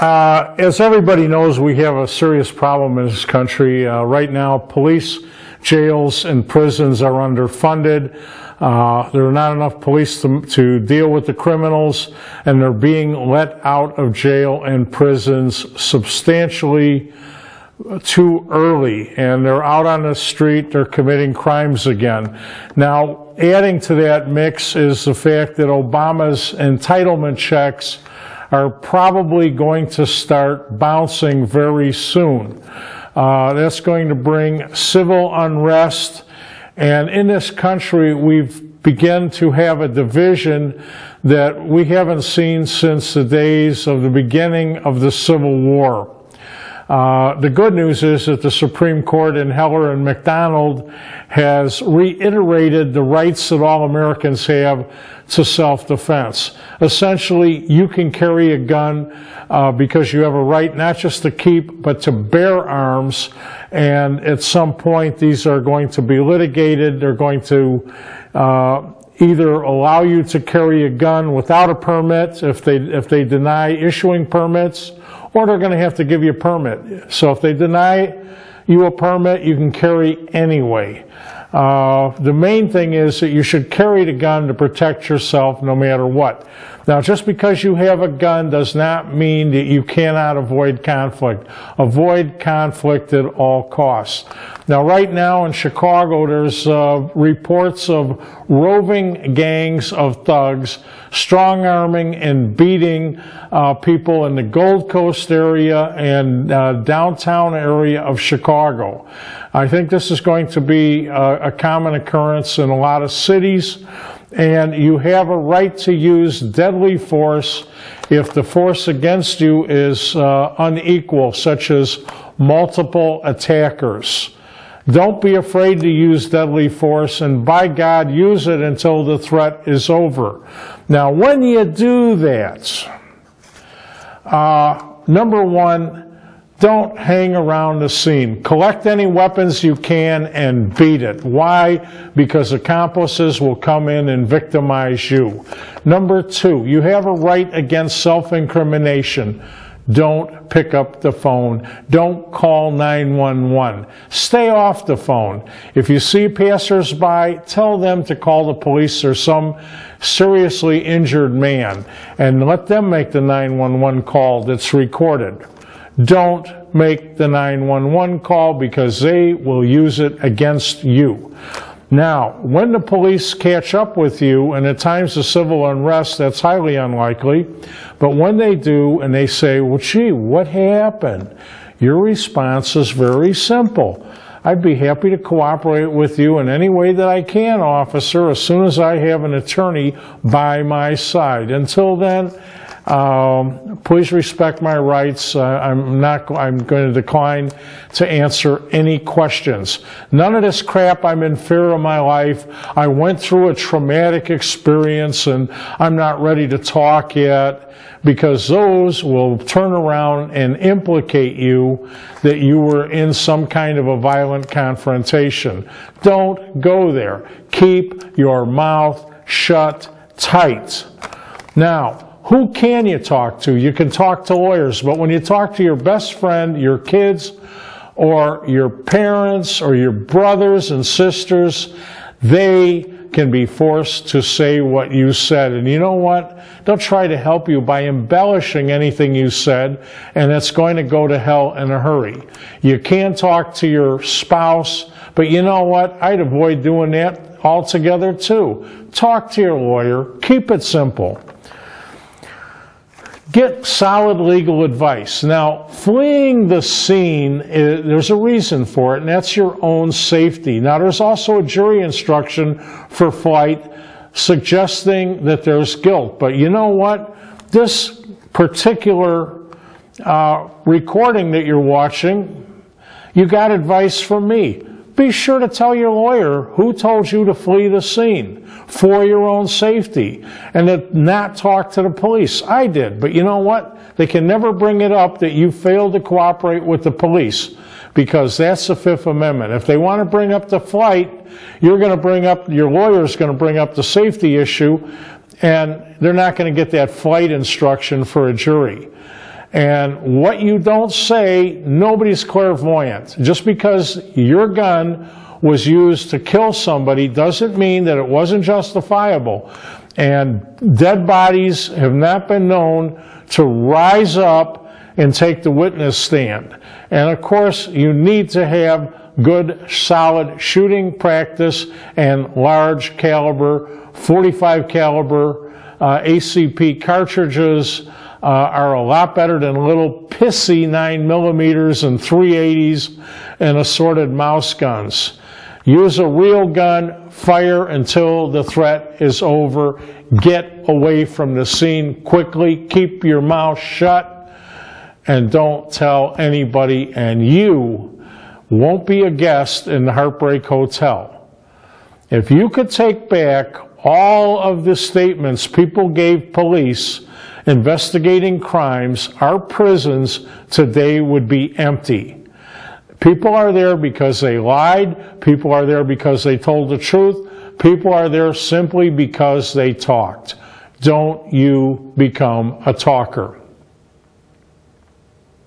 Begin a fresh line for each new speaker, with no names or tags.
As everybody knows, we have a serious problem in this country. Right now, police, jails, and prisons are underfunded. There are not enough police to deal with the criminals, and they're being let out of jail and prisons substantially too early, and they're out on the street, they're committing crimes again. Now, adding to that mix is the fact that Obama's entitlement checks are probably going to start bouncing very soon. That's going to bring civil unrest, and in this country we've begun to have a division that we haven't seen since the days of the beginning of the Civil War. The good news is that the Supreme Court in Heller and McDonald has reiterated the rights that all Americans have to self-defense. Essentially, you can carry a gun because you have a right not just to keep, but to bear arms. And at some point, these are going to be litigated. They're going to either allow you to carry a gun without a permit if they deny issuing permits, or they're going to have to give you a permit. So if they deny you a permit, you can carry anyway. The main thing is that you should carry the gun to protect yourself no matter what. Now, just because you have a gun does not mean that you cannot avoid conflict. Avoid conflict at all costs. Now, right now in Chicago, there's reports of roving gangs of thugs strong-arming and beating people in the Gold Coast area and downtown area of Chicago. I think this is going to be a common occurrence in a lot of cities, and you have a right to use deadly force if the force against you is unequal, such as multiple attackers. Don't be afraid to use deadly force, and by God, use it until the threat is over. Now, when you do that, number one, don't hang around the scene. Collect any weapons you can and beat it. Why? Because accomplices will come in and victimize you. Number two, you have a right against self-incrimination. Don't pick up the phone. Don't call 911. Stay off the phone. If you see passersby, tell them to call the police or some seriously injured man, and let them make the 911 call that's recorded. Don't make the 911 call because they will use it against you. Now, when the police catch up with you, and at times of civil unrest, that's highly unlikely, but when they do and they say, well, gee, what happened? Your response is very simple. I'd be happy to cooperate with you in any way that I can, officer, as soon as I have an attorney by my side. Until then, please respect my rights. I'm going to decline to answer any questions. None of this crap, I'm in fear of my life. I went through a traumatic experience and I'm not ready to talk yet, because those will turn around and implicate you that you were in some kind of a violent confrontation. Don't go there. Keep your mouth shut tight. Now, who can you talk to? You can talk to lawyers, but when you talk to your best friend, your kids, or your parents, or your brothers and sisters, they can be forced to say what you said. And you know what? They'll try to help you by embellishing anything you said, and it's going to go to hell in a hurry. You can talk to your spouse, but you know what? I'd avoid doing that altogether too. Talk to your lawyer. Keep it simple. Get solid legal advice. Now, fleeing the scene, there's a reason for it, and that's your own safety. Now, there's also a jury instruction for flight suggesting that there's guilt. But you know what? This particular recording that you're watching, you got advice from me. Be sure to tell your lawyer who told you to flee the scene for your own safety, and to not talk to the police. I did, but you know what? They can never bring it up that you failed to cooperate with the police, because that's the Fifth Amendment. If they want to bring up the flight, your lawyer's going to bring up the safety issue, and they're not going to get that flight instruction for a jury. And what you don't say, nobody's clairvoyant. Just because your gun was used to kill somebody doesn't mean that it wasn't justifiable. And dead bodies have not been known to rise up and take the witness stand. And of course, you need to have good, solid shooting practice, and large caliber, 45 caliber ACP cartridges are a lot better than little pissy 9mm and 380s and assorted mouse guns. Use a real gun, fire until the threat is over, get away from the scene quickly, keep your mouth shut, and don't tell anybody, and you won't be a guest in the Heartbreak Hotel. If you could take back all of the statements people gave police investigating crimes, our prisons today would be empty. People are there because they lied. People are there because they told the truth. People are there simply because they talked. Don't you become a talker.